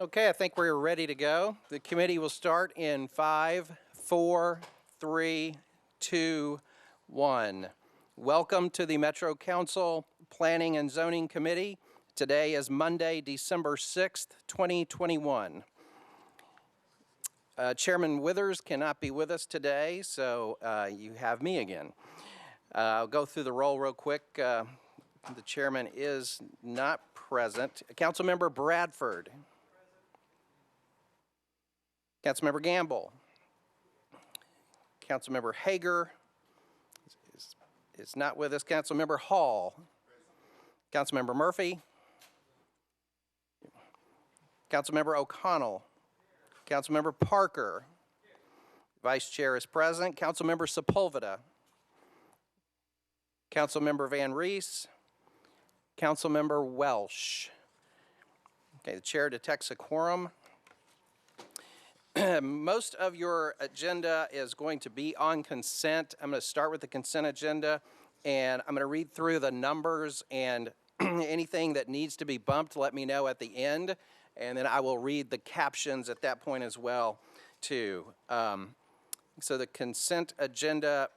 Okay, I think we're ready to go. The committee will start in 5, 4, 3, 2, 1. Welcome to the Metro Council Planning and Zoning Committee. Today is Monday, December 6th, 2021. Chairman Withers cannot be with us today, so you have me again. I'll go through the roll real quick. The chairman is not present. Councilmember Bradford. Councilmember Gamble. Councilmember Hager is not with us. Councilmember Hall. Councilmember Murphy. Councilmember O'Connell. Councilmember Parker. Vice Chair is present. Councilmember Sepulveda. Councilmember Van Rees. Councilmember Welsh. Okay, the chair detects a quorum. Most of your agenda is going to be on consent. I'm going to start with the consent agenda, and I'm going to read through the numbers, and anything that needs to be bumped, let me know at the end, and then I will read the captions at that point as well, too. So the consent agenda,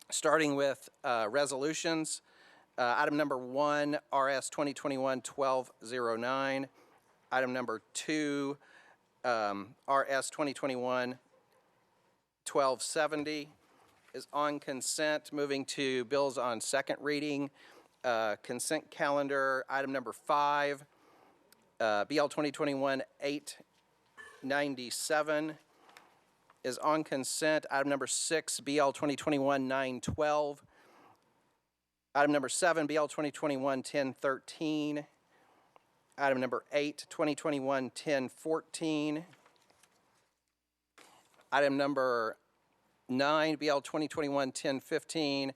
starting with resolutions. Item number 1, RS 2021-1209. Item number 2, RS 2021-1270 is on consent. Moving to bills on second reading. Consent calendar, item number 5, BL 2021-897 is on consent. Item number 6, BL 2021-912. Item number 7, BL 2021-1013. Item number 8, 2021-1014. Item number 9, BL 2021-1015.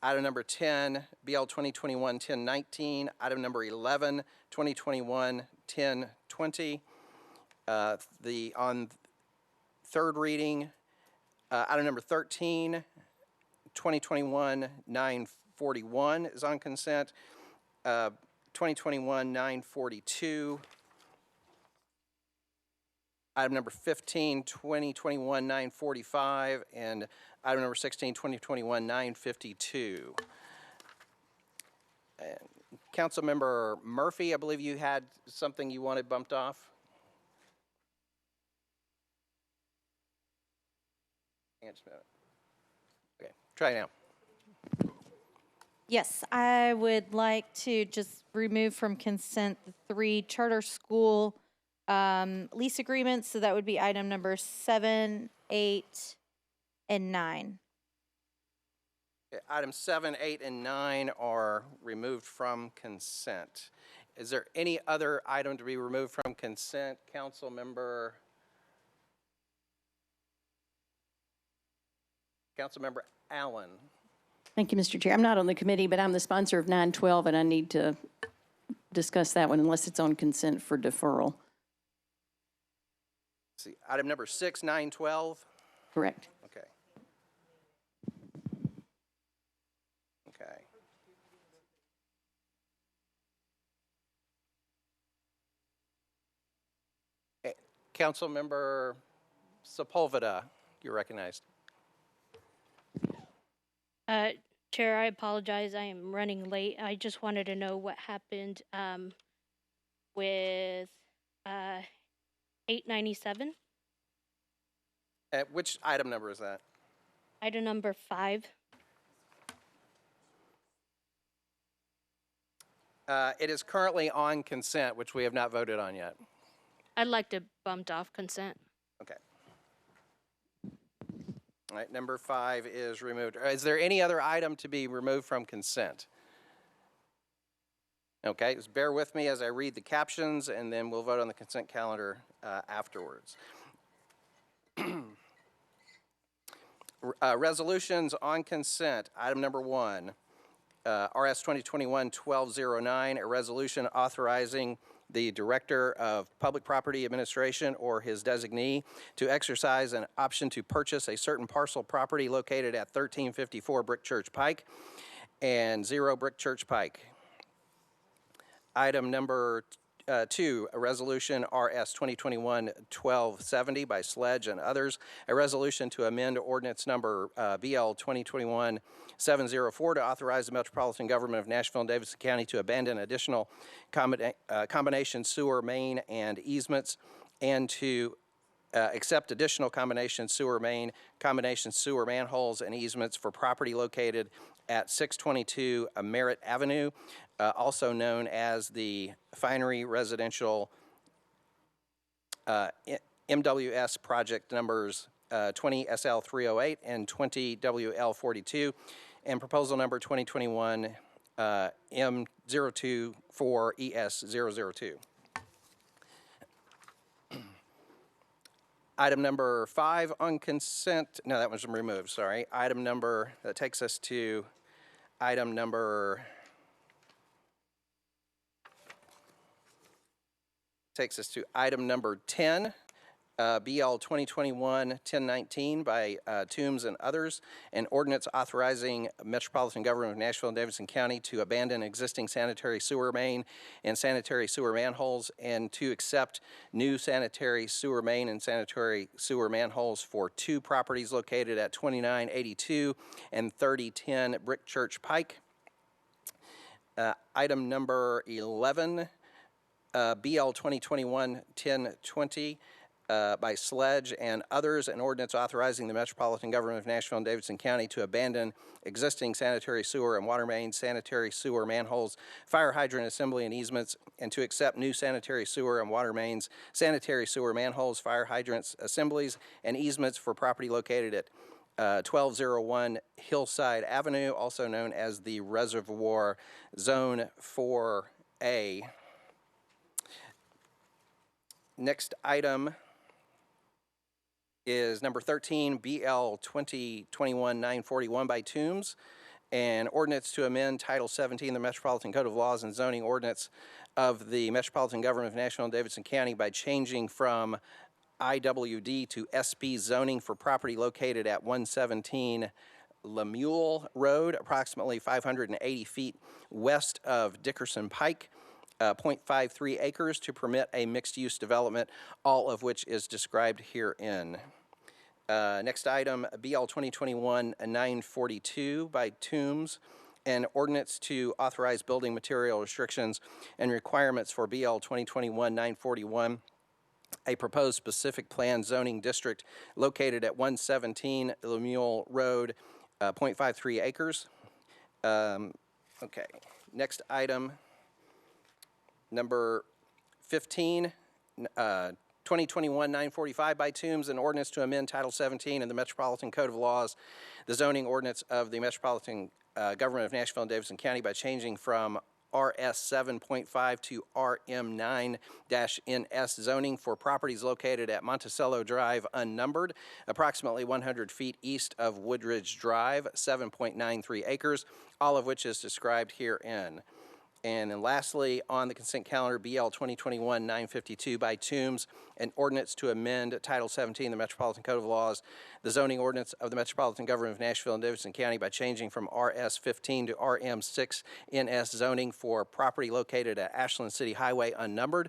Item number 10, BL 2021-1019. Item number 11, 2021-1020. On third reading, item number 13, 2021-941 is on consent. 2021-942. Item number 15, 2021-945, and item number 16, 2021-952. Councilmember Murphy, I believe you had something you wanted bumped off. Hang on just a minute. Okay, try now. Yes, I would like to just remove from consent the 3 charter school lease agreements. So that would be item number 7, 8, and 9. Okay, items 7, 8, and 9 are removed from consent. Is there any other item to be removed from consent? Councilmember Allen. Thank you, Mr. Chair. I'm not on the committee, but I'm the sponsor of 912, and I need to discuss that one unless it's on consent for deferral. Let's see, item number 6, 912. Correct. Okay. Okay. Okay. Councilmember Sepulveda, you're recognized. Chair, I apologize. I am running late. I just wanted to know what happened with 897. Which item number is that? Item number 5. It is currently on consent, which we have not voted on yet. I'd like to bump off consent. Okay. All right, number 5 is removed. Is there any other item to be removed from consent? Okay, just bear with me as I read the captions, and then we'll vote on the consent calendar afterwards. Resolutions on consent. Item number 1, RS 2021-1209, a resolution authorizing the Director of Public Property Administration or his designee to exercise an option to purchase a certain parcel property located at 1354 Brick Church Pike and 0 Brick Church Pike. Item number 2, a resolution RS 2021-1270 by Sledge and others, a resolution to amend ordinance number BL 2021-704 to authorize the Metropolitan Government of Nashville and Davidson County to abandon additional combination sewer main and easements, and to accept additional combination sewer main, combination sewer manholes and easements for property located at 622 Merritt Avenue, also known as the Finery Residential MWS project numbers 20 SL 308 and 20 WL 42, and proposal number 2021 M024 ES 002. Item number 5 on consent, no, that was removed, sorry. Item number, that takes us to item number, takes us to item number 10, BL 2021-1019 by Toombs and others, an ordinance authorizing Metropolitan Government of Nashville and Davidson County to abandon existing sanitary sewer main and sanitary sewer manholes, and to accept new sanitary sewer main and sanitary sewer manholes for 2 properties located at 2982 and 3010 Brick Church Pike. Item number 11, BL 2021-1020, by Sledge and others, an ordinance authorizing the Metropolitan Government of Nashville and Davidson County to abandon existing sanitary sewer and water mains, sanitary sewer manholes, fire hydrant assembly and easements, and to accept new sanitary sewer and water mains, sanitary sewer manholes, fire hydrants assemblies, and easements for property located at 1201 Hillside Avenue, also known as the Reservoir Zone 4A. Next item is number 13, BL 2021-941 by Toombs, an ordinance to amend Title 17 the Metropolitan Code of Laws and Zoning Ordinance of the Metropolitan Government of Nashville and Davidson County by changing from IWD to SP zoning for property located at 117 Lemuel Road, approximately 580 feet west of Dickerson Pike, 0.53 acres, to permit a mixed-use development, all of which is described herein. Next item, BL 2021-942 by Toombs, an ordinance to authorize building material restrictions and requirements for BL 2021-941, a proposed specific plan zoning district located at 117 Lemuel Road, 0.53 acres. Okay, next item, number 15, 2021-945 by Toombs, an ordinance to amend Title 17 in the Metropolitan Code of Laws, the zoning ordinance of the Metropolitan Government of Nashville and Davidson County by changing from RS 7.5 to RM9-NS zoning for properties located at Monticello Drive unnumbered, approximately 100 feet east of Woodridge Drive, 7.93 acres, all of which is described herein. And then lastly, on the consent calendar, BL 2021-952 by Toombs, an ordinance to amend Title 17 the Metropolitan Code of Laws, the zoning ordinance of the Metropolitan Government of Nashville and Davidson County by changing from RS 15 to RM 6-NS zoning for property located at Ashland City Highway unnumbered,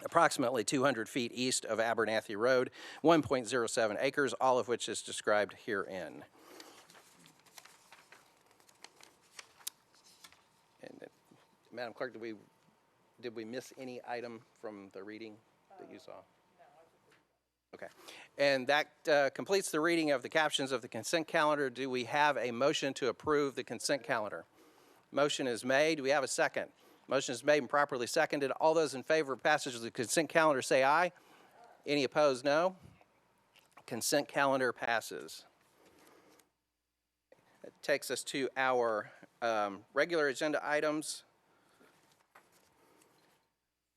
approximately 200 feet east of Abernathy Road, 1.07 acres, all of which is described herein. Madam Clerk, did we miss any item from the reading that you saw? No. Okay. And that completes the reading of the captions of the consent calendar. Do we have a motion to approve the consent calendar? Motion is made. Do we have a second? Motion is made and properly seconded. All those in favor of passage of the consent calendar say aye. Any opposed, no. Consent calendar passes. It takes us to our regular agenda items.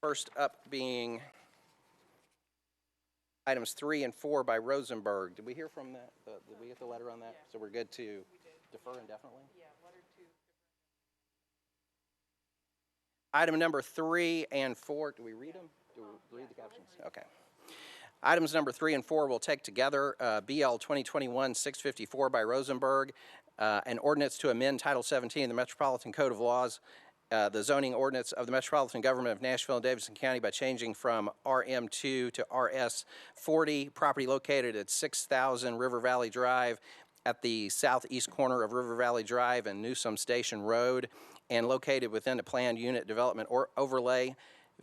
First up being items 3 and 4 by Rosenberg. Did we hear from that? Did we get the letter on that? Yeah. So we're good to defer indefinitely? Yeah, letter 2. Item number 3 and 4, do we read them? Do we read the captions? Okay. Items number 3 and 4 we'll take together. BL 2021-654 by Rosenberg, an ordinance to amend Title 17 of the Metropolitan Code of Laws the zoning ordinance of the Metropolitan Government of Nashville and Davidson County by changing from RM2 to RS40, property located at 6,000 River Valley Drive at the southeast corner of River Valley Drive and Newsom Station Road, and located within the planned unit development or overlay,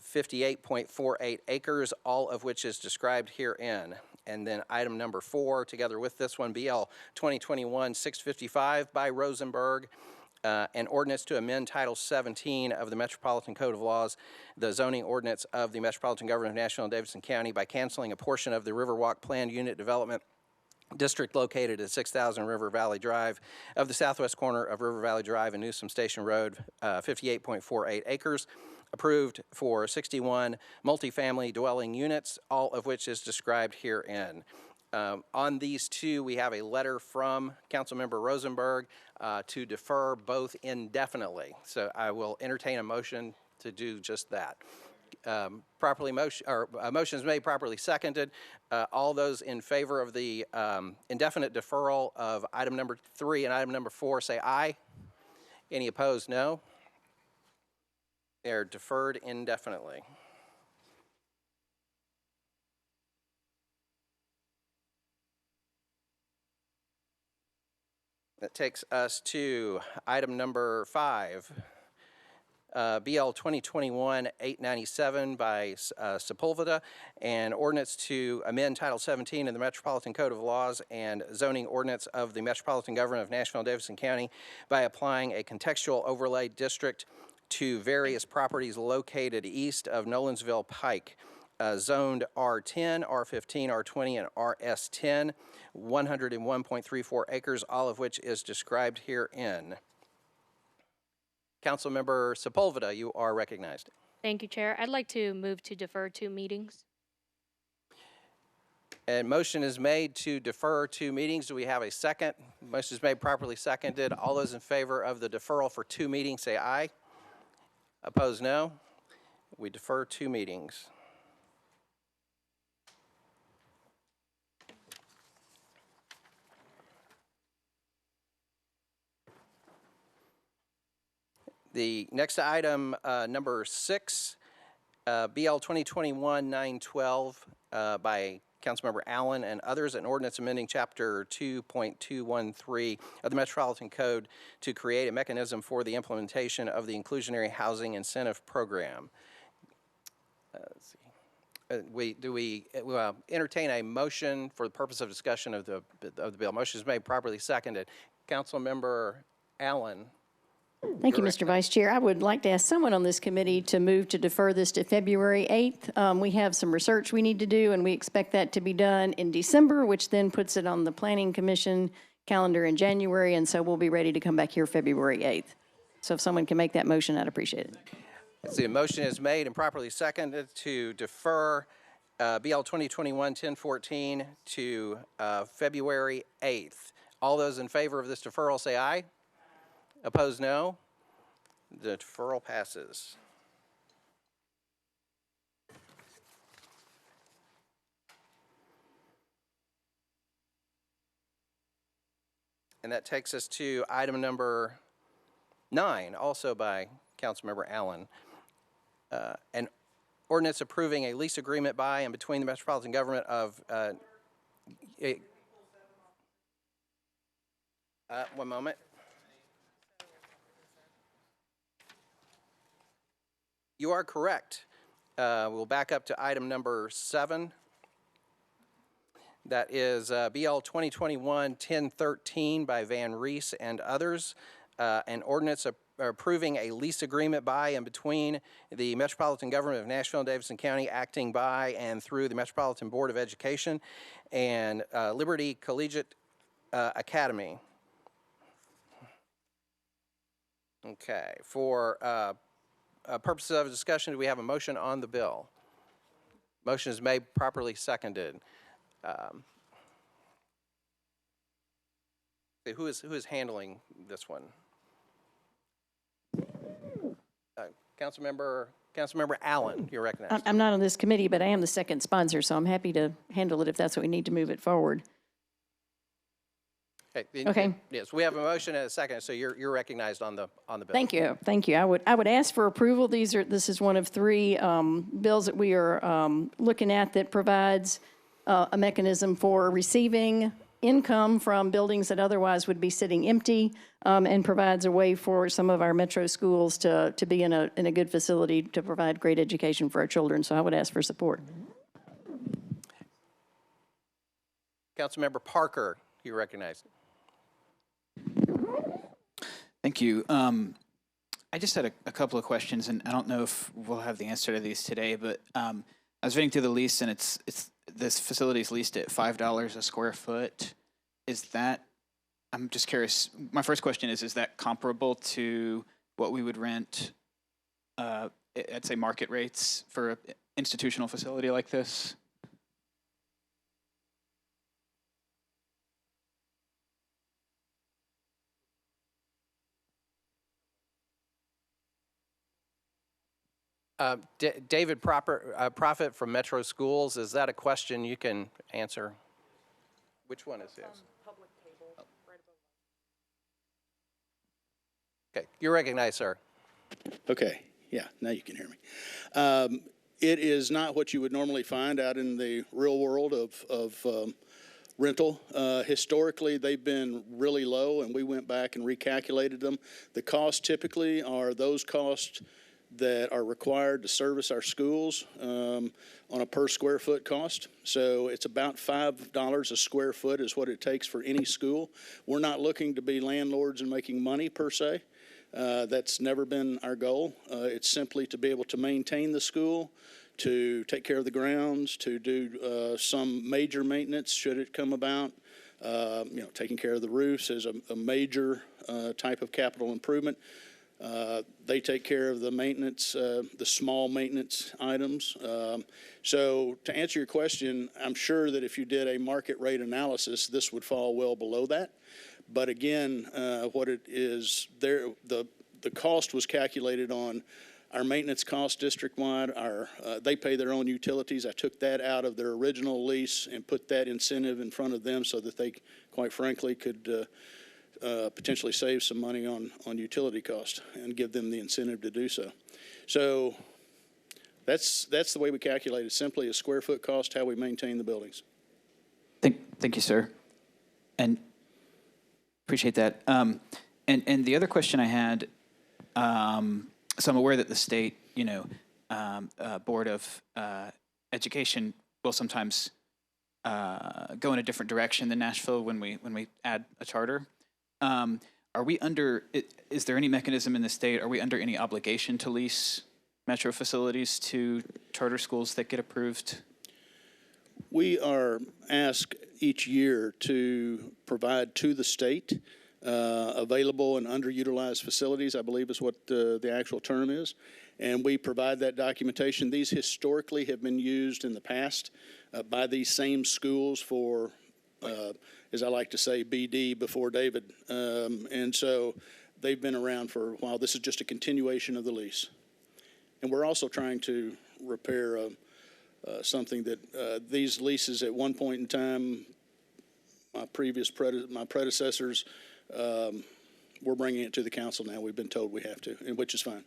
58.48 acres, all of which is described herein. And then item number 4, together with this one, BL 2021-655 by Rosenberg, an ordinance to amend Title 17 of the Metropolitan Code of Laws, the zoning ordinance of the Metropolitan Government of Nashville and Davidson County by canceling a portion of the Riverwalk planned unit development district located at 6,000 River Valley Drive of the southwest corner of River Valley Drive and Newsom Station Road, 58.48 acres, approved for 61 multifamily dwelling units, all of which is described herein. On these two, we have a letter from Councilmember Rosenberg to defer both indefinitely. So I will entertain a motion to do just that. Motion is made, properly seconded. All those in favor of the indefinite deferral of item number 3 and item number 4 say aye. Any opposed, no. They're deferred indefinitely. That takes us to item number 5. BL 2021-897 by Sepulveda, an ordinance to amend Title 17 in the Metropolitan Code of Laws and zoning ordinance of the Metropolitan Government of Nashville and Davidson County by applying a contextual overlay district to various properties located east of Nolensville Pike, zoned R10, R15, R20, and RS10, 101.34 acres, all of which is described herein. Councilmember Sepulveda, you are recognized. Thank you, Chair. I'd like to move to defer 2 meetings. And motion is made to defer 2 meetings. Do we have a second? Motion is made, properly seconded. All those in favor of the deferral for 2 meetings say aye. Opposed, no. We defer 2 meetings. The next item, number 6, BL 2021-912 by Councilmember Allen and others, an ordinance amending Chapter 2.213 of the Metropolitan Code to create a mechanism for the implementation of the Inclusionary Housing Incentive Program. Let's see. Do we entertain a motion for the purpose of discussion of the bill? Motion is made, properly seconded. Councilmember Allen. Thank you, Mr. Vice Chair. I would like to ask someone on this committee to move to defer this to February 8th. We have some research we need to do, and we expect that to be done in December, which then puts it on the Planning Commission calendar in January, and so we'll be ready to come back here February 8th. So if someone can make that motion, I'd appreciate it. The motion is made and properly seconded to defer BL 2021-1014 to February 8th. All those in favor of this deferral say aye. Opposed, no. The deferral passes. And that takes us to item number 9, also by Councilmember Allen. An ordinance approving a lease agreement by and between the Metropolitan Government of... one moment. You are correct. We'll back up to item number 7. That is BL 2021-1013 by Van Rees and others. An ordinance approving a lease agreement by and between the Metropolitan Government of Nashville and Davidson County, acting by and through the Metropolitan Board of Education, and Liberty Collegiate Academy. Okay. For purposes of discussion, do we have a motion on the bill? Motion is made, properly seconded. Who is handling this one? Councilmember Allen, you're recognized. I'm not on this committee, but I am the second sponsor, so I'm happy to handle it if that's what we need to move it forward. Okay. Yes, we have a motion and a second, so you're recognized on the bill. Thank you, thank you. I would ask for approval. This is one of three bills that we are looking at that provides a mechanism for receiving income from buildings that otherwise would be sitting empty, and provides a way for some of our metro schools to be in a good facility to provide great education for our children. So I would ask for support. Councilmember Parker, you recognized. Thank you. I just had a couple of questions, and I don't know if we'll have the answer to these today, but I was reading through the lease, and it's this facility is leased at $5 a square foot. Is that, I'm just curious, my first question is that comparable to what we would rent at, say, market rates for an institutional facility like this? David Prophet from Metro Schools, is that a question you can answer? Which one is his? Public table, right above. Okay, you're recognized, sir. Okay, yeah, now you can hear me. It is not what you would normally find out in the real world of rental. Historically, they've been really low, and we went back and recalculated them. The costs typically are those costs that are required to service our schools on a per square foot cost. So it's about $5 a square foot is what it takes for any school. We're not looking to be landlords and making money per se. That's never been our goal. It's simply to be able to maintain the school, to take care of the grounds, to do some major maintenance should it come about. Taking care of the roofs is a major type of capital improvement. They take care of the maintenance, the small maintenance items. So to answer your question, I'm sure that if you did a market rate analysis, this would fall well below that. But again, what it is, the cost was calculated on our maintenance cost district-wide. They pay their own utilities. I took that out of their original lease and put that incentive in front of them so that they, quite frankly, could potentially save some money on utility cost and give them the incentive to do so. So that's the way we calculate it, simply a square foot cost, how we maintain the buildings. Thank you, sir. And appreciate that. And the other question I had, so I'm aware that the state, Board of Education will sometimes go in a different direction than Nashville when we add a charter. Are we under, is there any mechanism in the state, are we under any obligation to lease metro facilities to charter schools that get approved? We are asked each year to provide to the state available and underutilized facilities, I believe is what the actual term is. And we provide that documentation. These historically have been used in the past by these same schools for as I like to say, BD before David. And so they've been around for a while. This is just a continuation of the lease. And we're also trying to repair something that these leases at one point in time, my predecessors, we're bringing it to the council now. We've been told we have to, and which is fine.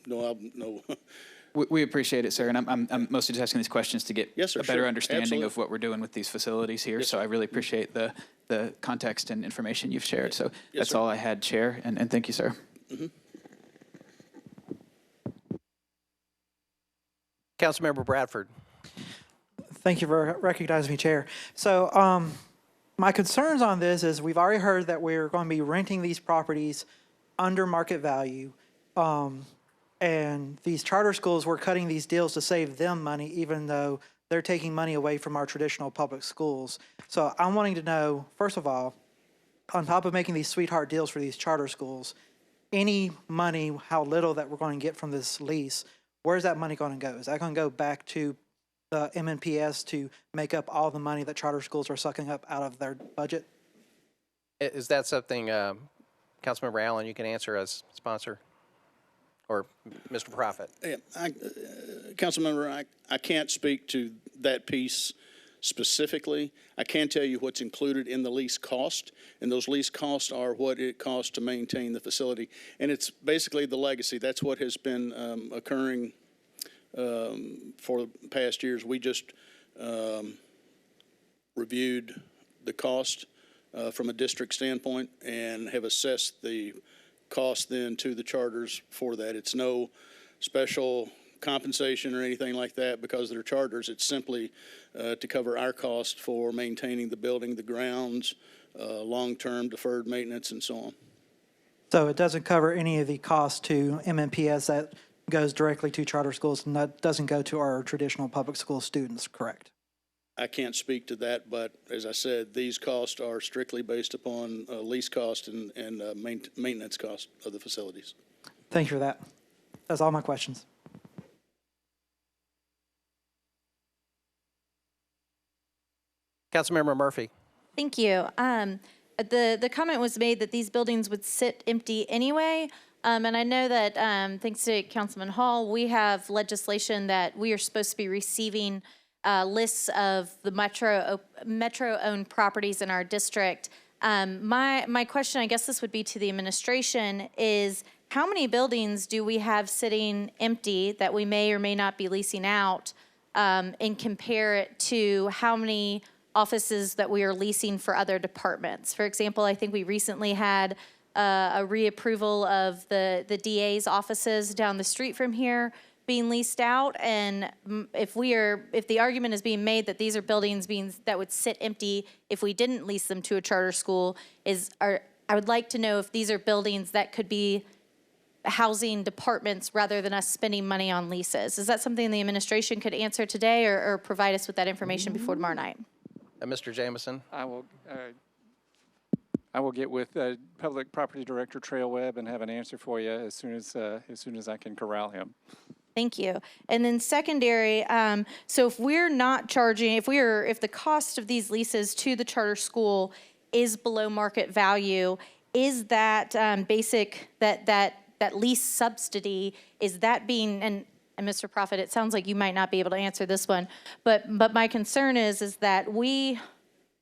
No. We appreciate it, sir, and I'm mostly just asking these questions to get a better understanding Absolutely. of what we're doing with these facilities here. Yes, so sir. I really appreciate the context and information you've shared. So Yes, that's sir. all I had, Chair, and thank you, sir. Mm-hmm. Councilmember Bradford. Thank you for recognizing me, Chair. So my concerns on this is we've already heard that we're going to be renting these properties under market value. And these charter schools, we're cutting these deals to save them money, even though they're taking money away from our traditional public schools. So I'm wanting to know, first of all, on top of making these sweetheart deals for these charter schools, any money, how little that we're going to get from this lease, where's that money going to go? Is that going to go back to the MNPS to make up all the money that charter schools are sucking up out of their budget? Is that something, Councilmember Allen, you can answer as sponsor? Or Mr. Prophet? Yeah, Councilmember, I can't speak to that piece specifically. I can tell you what's included in the lease cost, and those lease costs are what it costs to maintain the facility. And it's basically the legacy. That's what has been occurring for the past years. We just reviewed the cost from a district standpoint and have assessed the cost then to the charters for that. It's no special compensation or anything like that because they're charters. It's simply to cover our cost for maintaining the building, the grounds, long-term deferred maintenance, and so on. So it doesn't cover any of the cost to MMPS that goes directly to charter schools, and that doesn't go to our traditional public school students, correct? I can't speak to that, but as I said, these costs are strictly based upon lease cost and maintenance cost of the facilities. Thank you for that. That's all my questions. Councilmember Murphy. Thank you. The comment was made that these buildings would sit empty anyway. And I know that thanks to Councilman Hall, we have legislation that we are supposed to be receiving lists of the Metro-owned properties in our district. My question, I guess this would be to the administration, is how many buildings do we have sitting empty that we may or may not be leasing out, and compare it to how many offices that we are leasing for other departments? For example, I think we recently had a reapproval of the DA's offices down the street from here being leased out, and if the argument is being made that these are buildings that would sit empty if we didn't lease them to a charter school, I would like to know if these are buildings that could be housing departments rather than us spending money on leases. Is that something the administration could answer today or provide us with that information before tomorrow night? Mr. Jameson. I will get with Public Property Director Trail Webb and have an answer for you as soon as I can corral him. Thank you. And then secondary, so if we're not charging, if the cost of these leases to the charter school is below market value, is that that lease subsidy, is that being, and Mr. Prophet, it sounds like you might not be able to answer this one, but my concern is that we,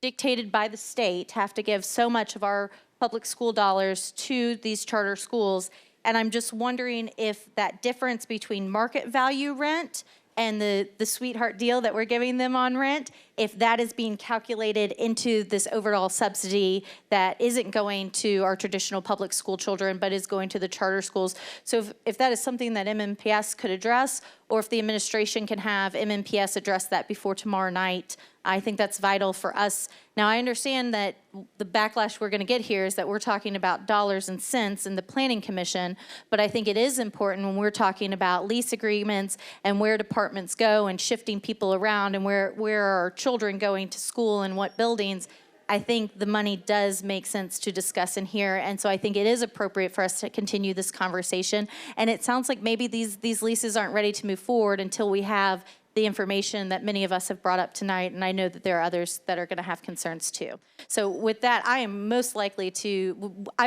dictated by the state, have to give so much of our public school dollars to these charter schools. And I'm just wondering if that difference between market value rent and the sweetheart deal that we're giving them on rent, if that is being calculated into this overall subsidy that isn't going to our traditional public school children, but is going to the charter schools. So if that is something that MMPS could address, or if the administration can have MMPS address that before tomorrow night, I think that's vital for us. Now, I understand that the backlash we're going to get here is that we're talking about dollars and cents in the Planning Commission, but I think it is important when we're talking about lease agreements and where departments go and shifting people around and where are our children going to school and what buildings. I think the money does make sense to discuss in here, and so I think it is appropriate for us to continue this conversation. And it sounds like maybe these leases aren't ready to move forward until we have the information that many of us have brought up tonight, and I know that there are others that are going to have concerns too. So with that, I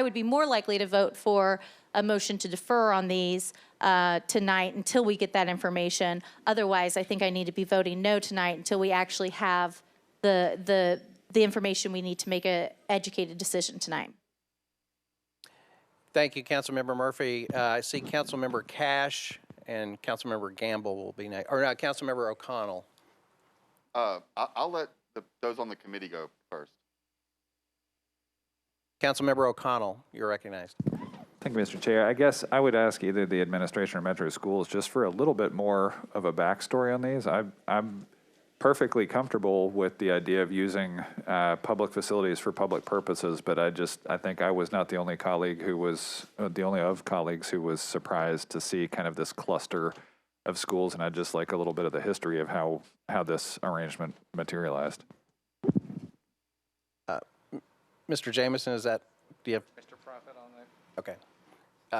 would be more likely to vote for a motion to defer on these tonight until we get that information. Otherwise, I think I need to be voting no tonight until we actually have the information we need to make an educated decision tonight. Thank you, Councilmember Murphy. I see Councilmember Cash and Councilmember Gamble will be next, or not, Councilmember O'Connell. I'll let those on the committee go first. Councilmember O'Connell, you're recognized. Thank you, Mr. Chair. I guess I would ask either the administration or Metro Schools just for a little bit more of a backstory on these. I'm perfectly comfortable with the idea of using public facilities for public purposes, but I think I was not the only colleague who was, the only of colleagues who was surprised to see kind of this cluster of schools, and I'd just like a little bit of the history of how this arrangement materialized. Mr. Jameson, do you have? Mr. Prophet on that. Okay.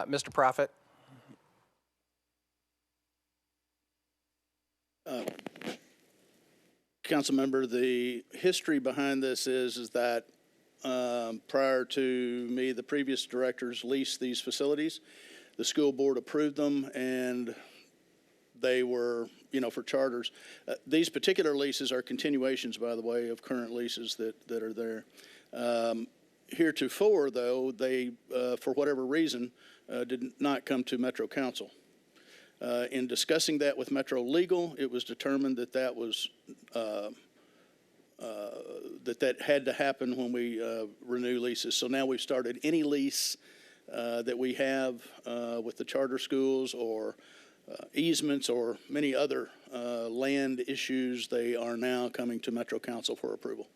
Mr. Prophet? Councilmember, the history behind this is that prior to me, the previous directors leased these facilities. The school board approved them, and they were for charters. These particular leases are continuations, by the way, of current leases that are there. Heretofore, though, they, for whatever reason, did not come to Metro Council. In discussing that with Metro Legal, it was determined that that was that had to happen when we renew leases. So now we've started any lease that we have with the charter schools or easements or many other land issues. They are now coming to Metro Council for approval.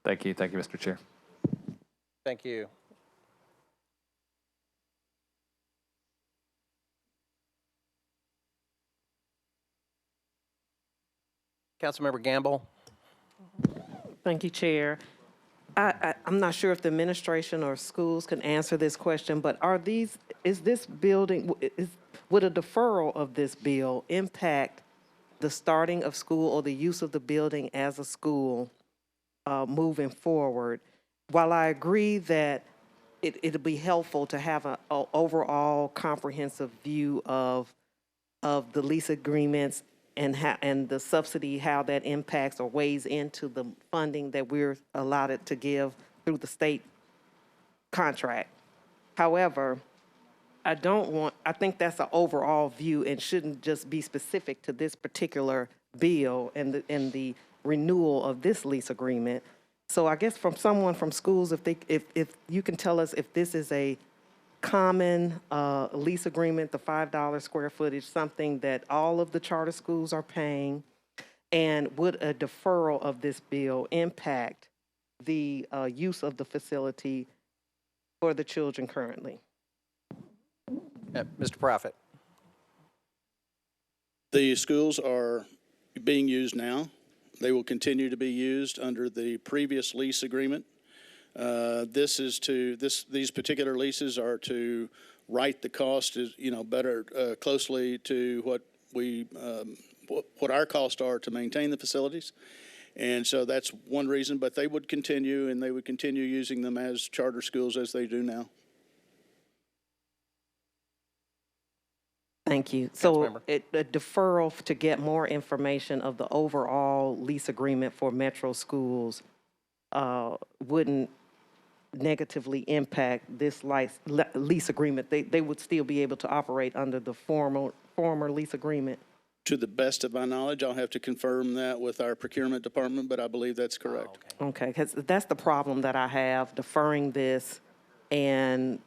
Thank you, Mr. Chair. Thank you. Councilmember Gamble. Thank you, Chair. I'm not sure if the administration or schools can answer this question, but is this building, would a deferral of this bill impact the starting of school or the use of the building as a school moving forward? While I agree that it'll be helpful to have an overall comprehensive view of the lease agreements and the subsidy, how that impacts or weighs into the funding that we're allotted to give through the state contract. However, I think that's an overall view and shouldn't just be specific to this particular bill and the renewal of this lease agreement. So I guess from someone from schools, if you can tell us if this is a common lease agreement, the $5 square footage, something that all of the charter schools are paying, and would a deferral of this bill impact the use of the facility for the children currently? Mr. Prophet. The schools are being used now. They will continue to be used under the previous lease agreement. These particular leases are to write the cost better closely to what our costs are to maintain the facilities. And so that's one reason, but they would continue, and they would continue using them as charter schools as they do now. Thank you. So a deferral to get more information of the overall lease agreement for Metro schools wouldn't negatively impact this lease agreement. They would still be able to operate under the former lease agreement. To the best of my knowledge, I'll have to confirm that with our procurement department, but I believe that's correct. Okay, because that's the problem that I have, deferring this and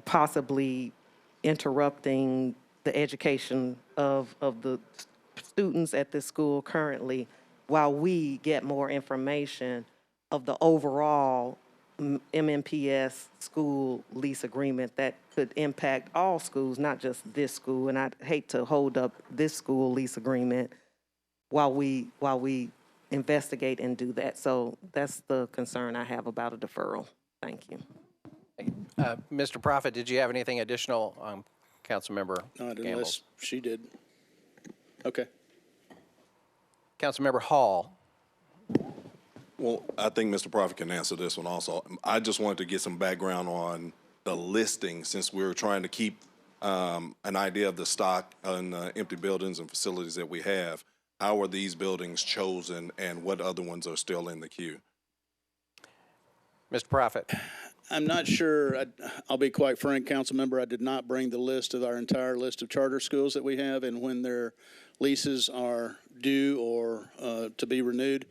possibly interrupting the education of the students at this school currently while we get more information of the overall MMPS school lease agreement that could impact all schools, not just this school. And I'd hate to hold up this school lease agreement while we investigate and do that. So that's the concern I have about a deferral. Thank you. Mr. Prophet, did you have anything additional, Councilmember Not Gamble? unless she did. Okay. Councilmember Hall. Well, I think Mr. Prophet can answer this one also. I just wanted to get some background on the listing, since we were trying to keep an idea of the stock and empty buildings and facilities that we have. How are these buildings chosen, and what other ones are still in the queue? Mr. Prophet. I'm not sure. I'll be quite frank, council member. I did not bring the list of our entire list of charter schools that we have and when their leases are due or to be renewed.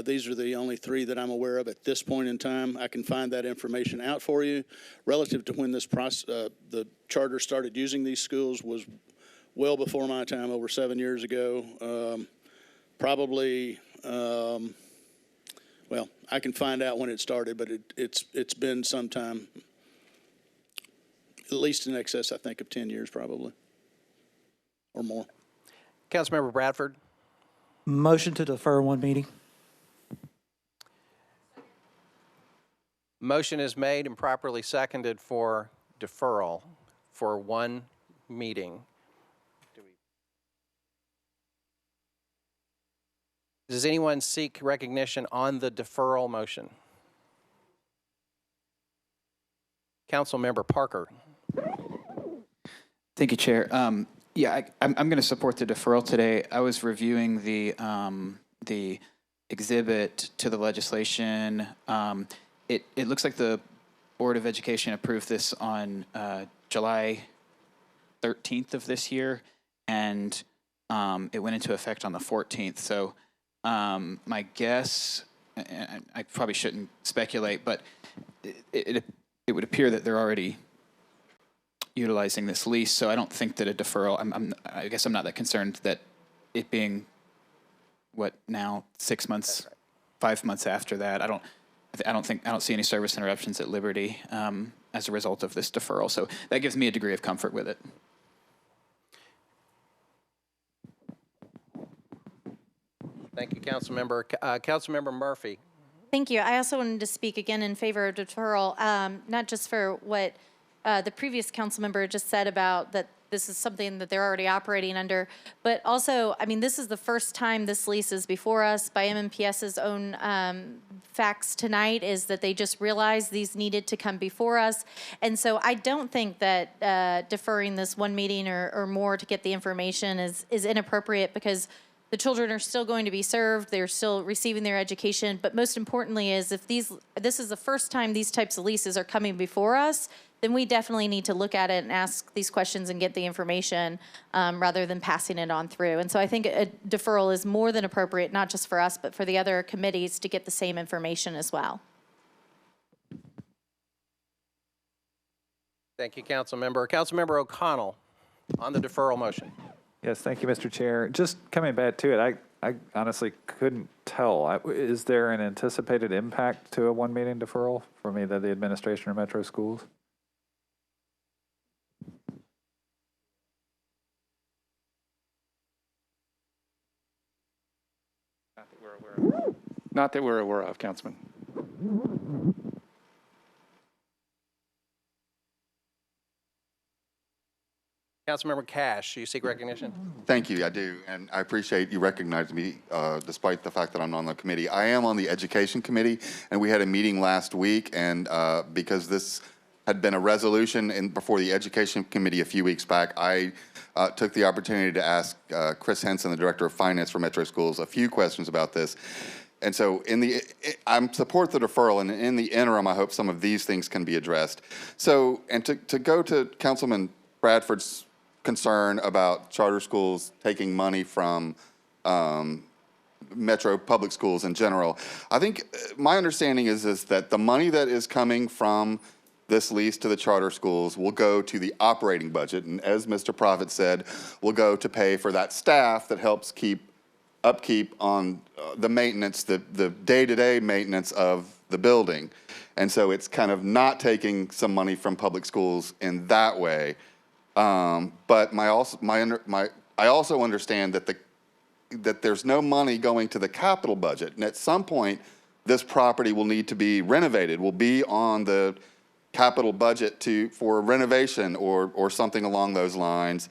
These are the only three that I'm aware of at this point in time. I can find that information out for you. Relative to when this the charter started using these schools was well before my time, over 7 years ago. Probably, well, I can find out when it started, but it's been some time, at least in excess, I think, of 10 years probably, or more. Councilmember Bradford. Motion to defer one meeting. Motion is made and properly seconded for deferral for one meeting. Does anyone seek recognition on the deferral motion? Councilmember Parker. Thank you, Chair. Yeah, I'm going to support the deferral today. I was reviewing the exhibit to the legislation. It looks like the Board of Education approved this on July 13th of this year, and it went into effect on the 14th. So my guess, and I probably shouldn't speculate, but it would appear that they're already utilizing this lease. So I don't think that a deferral. I guess I'm not that concerned that it being what now 6 months, 5 months after that. I don't see any service interruptions at Liberty as a result of this deferral. So that gives me a degree of comfort with it. Thank you, Councilmember. Councilmember Murphy. Thank you. I also wanted to speak again in favor of deferral, not just for what the previous council member just said about that this is something that they're already operating under, but also, I mean, this is the first time this lease is before us. By MMPS's own facts tonight is that they just realized these needed to come before us. And so I don't think that deferring this one meeting or more to get the information is inappropriate, because the children are still going to be served. They're still receiving their education. But most importantly is if this is the first time these types of leases are coming before us, then we definitely need to look at it and ask these questions and get the information rather than passing it on through. And so I think a deferral is more than appropriate, not just for us, but for the other committees to get the same information as well. Thank you, Councilmember. Councilmember O'Connell on the deferral motion. Yes, thank you, Mr. Chair. Just coming back to it, I honestly couldn't tell. Is there an anticipated impact to a one-meeting deferral from either the administration or Metro Schools? Not that we're aware of, Councilman. Councilmember Cash, you seek recognition? Thank you, I do, and I appreciate you recognizing me despite the fact that I'm not on the committee. I am on the Education Committee, and we had a meeting last week, and because this had been a resolution before the Education Committee a few weeks back, I took the opportunity to ask Chris Henson, the Director of Finance for Metro Schools, a few questions about this. And so I support the deferral, and in the interim, I hope some of these things can be addressed. So, and to go to Councilman Bradford's concern about charter schools taking money from Metro public schools in general, I think my understanding is that the money that is coming from this lease to the charter schools will go to the operating budget, and as Mr. Profit said, will go to pay for that staff that helps keep upkeep on the maintenance, the day-to-day maintenance of the building. And so it's kind of not taking some money from public schools in that way. But I also understand that there's no money going to the capital budget. And at some point, this property will need to be renovated, will be on the capital budget for renovation or something along those lines.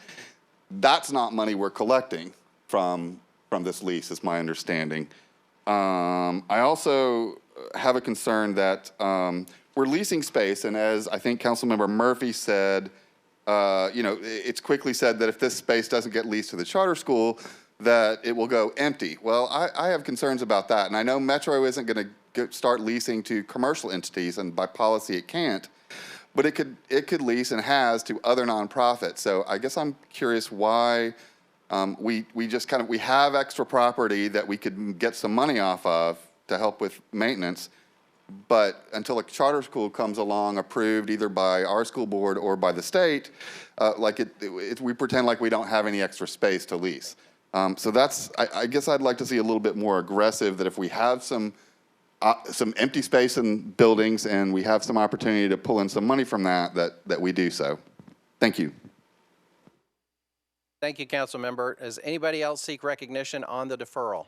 That's not money we're collecting from this lease, is my understanding. I also have a concern that we're leasing space, and as I think Councilmember Murphy said, it's quickly said that if this space doesn't get leased to the charter school, that it will go empty. Well, I have concerns about that, and I know Metro isn't going to start leasing to commercial entities, and by policy it can't, but it could lease and has to other nonprofits. So I guess I'm curious why we have extra property that we could get some money off of to help with maintenance, but until a charter school comes along approved either by our school board or by the state, we pretend like we don't have any extra space to lease. So I guess I'd like to see a little bit more aggressive, that if we have some empty space in buildings and we have some opportunity to pull in some money from that we do so. Thank you. Thank you, Councilmember. Does anybody else seek recognition on the deferral?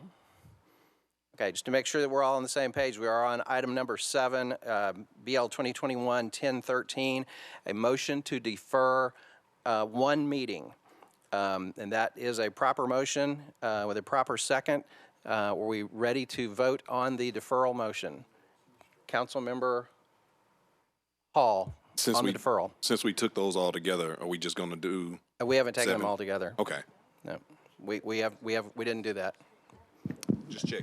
Okay, just to make sure that we're all on the same page, we are on item number 7, BL 2021-1013, a motion to defer one meeting. And that is a proper motion with a proper second. Are we ready to vote on the deferral motion? Councilmember Hall. Since on we the deferral. Since we took those all together, are we just going to do? We haven't taken 7? them all together. Okay, No, we didn't do that. just check.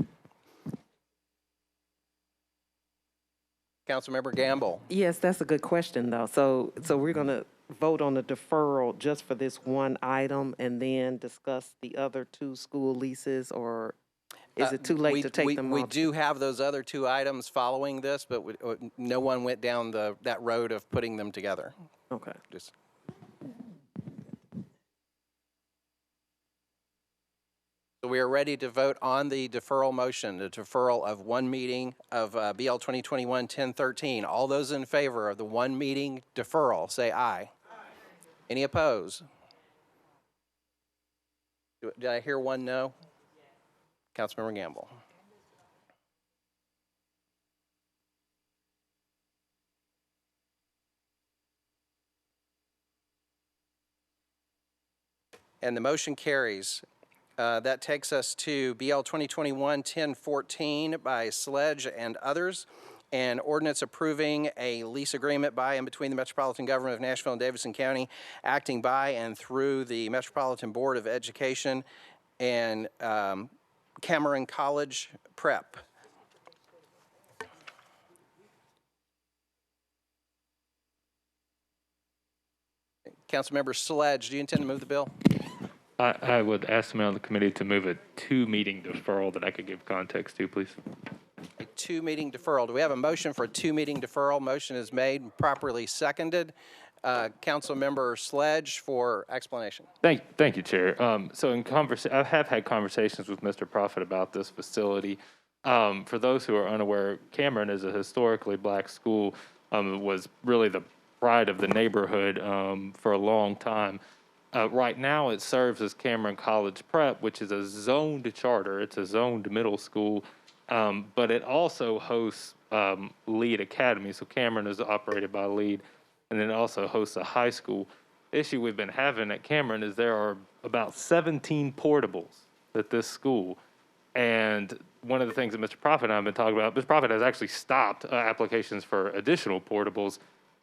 Councilmember Gamble. Yes, that's a good question, though. So we're going to vote on the deferral just for this one item and then discuss the other 2 school leases, or is it too late to take them all? We do have those other 2 items following this, but no one went down that road of putting them together. Okay. So we are ready to vote on the deferral motion, the deferral of 1 meeting of BL 2021-1013. All those in favor of the 1 meeting deferral, say aye. Any opposed? Did I hear 1 no? Councilmember Gamble. And the motion carries. That takes us to BL 2021-1014 by Sledge and others, an ordinance approving a lease agreement by and between the Metropolitan Government of Nashville and Davidson County, acting by and through the Metropolitan Board of Education and Cameron College Prep. Councilmember Sledge, do you intend to move the bill? I would ask the member on the committee to move a 2-meeting deferral that I could give context to, please. A 2-meeting deferral. Do we have a motion for a 2-meeting deferral? Motion is made and properly seconded. Councilmember Sledge for explanation. Thank you, Chair. So I have had conversations with Mr. Prophet about this facility. For those who are unaware, Cameron is a historically black school. It was really the pride of the neighborhood for a long time. Right now, it serves as Cameron College Prep, which is a zoned charter. It's a zoned middle school, but it also hosts Lead Academy. So Cameron is operated by Lead, and then it also hosts a high school. The issue we've been having at Cameron is there are about 17 portables at this school. And one of the things that Mr. Prophet and I have been talking about, Mr. Prophet has actually stopped applications for additional portables.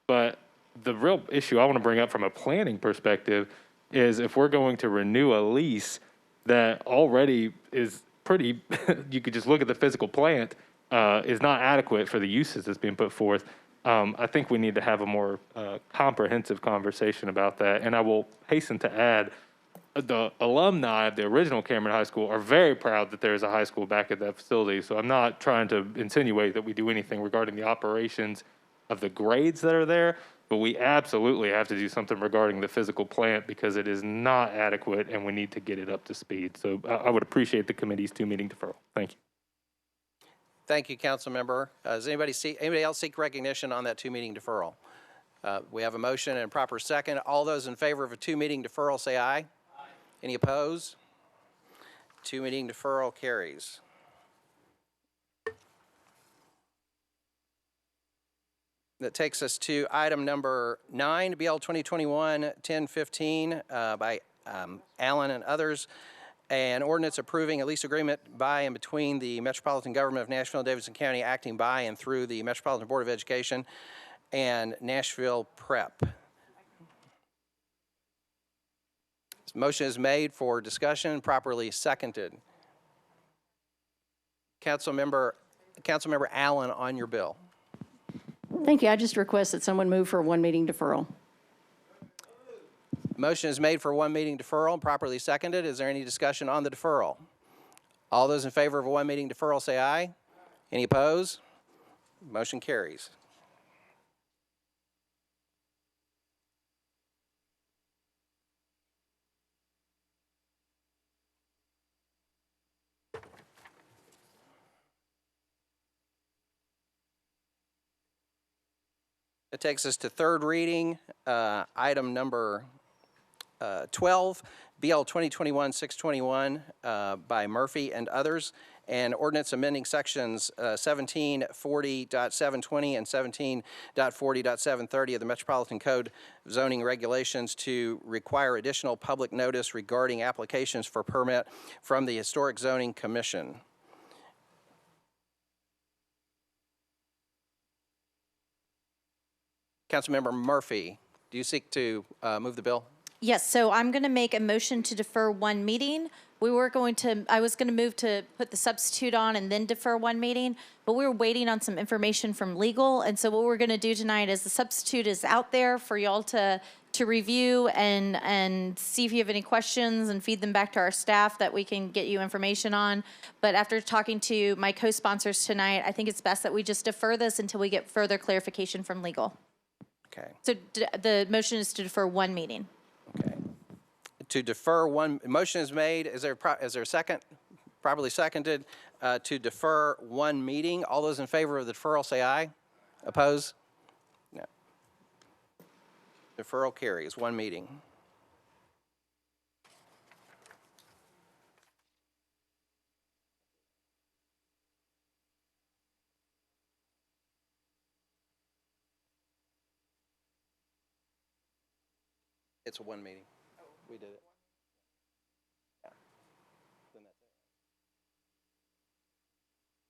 But the real issue I want to bring up from a planning perspective is if we're going to renew a lease that already is pretty, you could just look at the physical plant, is not adequate for the uses that's being put forth. I think we need to have a more comprehensive conversation about that. And I will hasten to add, the alumni of the original Cameron High School are very proud that there is a high school back at that facility. So I'm not trying to insinuate that we do anything regarding the operations of the grades that are there, but we absolutely have to do something regarding the physical plant because it is not adequate and we need to get it up to speed. So I would appreciate the committee's 2-meeting deferral. Thank you. Thank you, Councilmember. Does anybody else seek recognition on that 2-meeting deferral? We have a motion and a proper second. All those in favor of a 2-meeting deferral say aye. Aye. Any opposed? 2-meeting deferral carries. That takes us to item number 9, BL 2021-1015 by Allen and others. An ordinance approving a lease agreement by and between the Metropolitan Government of Nashville and Davidson County, acting by and through the Metropolitan Board of Education and Nashville Prep. This motion is made for discussion, properly seconded. Councilmember Allen on your bill. Thank you. I just request that someone move for a 1-meeting deferral. Motion is made for 1-meeting deferral and properly seconded. Is there any discussion on the deferral? All those in favor of a 1-meeting deferral say aye. Any opposed? Motion carries. It takes us to third reading, item number 12, BL 2021-621 by Murphy and others, and ordinance amending sections 1740.720 and 17.40.730 of the Metropolitan Code of Zoning Regulations to require additional public notice regarding applications for permit from the Historic Zoning Commission. Councilmember Murphy, do you seek to move the bill? Yes, so I'm going to make a motion to defer one meeting. I was going to move to put the substitute on and then defer one meeting, but we were waiting on some information from legal. And so what we're going to do tonight is the substitute is out there for y'all to review and see if you have any questions and feed them back to our staff that we can get you information on. But after talking to my co-sponsors tonight, I think it's best that we just defer this until we get further clarification from legal. Okay. So the motion is to defer one meeting. Okay. To defer one, motion is made. Is there a second? Properly seconded to defer one meeting. All those in favor of the deferral say aye. Oppose? No. Deferral carries, one meeting. It's a one meeting. We did it. Yeah. Then that's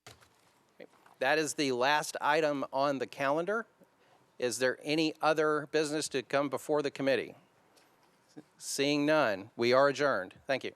it. Okay. That is the last item on the calendar. Is there any other business to come before the committee? Seeing none, we are adjourned. Thank you.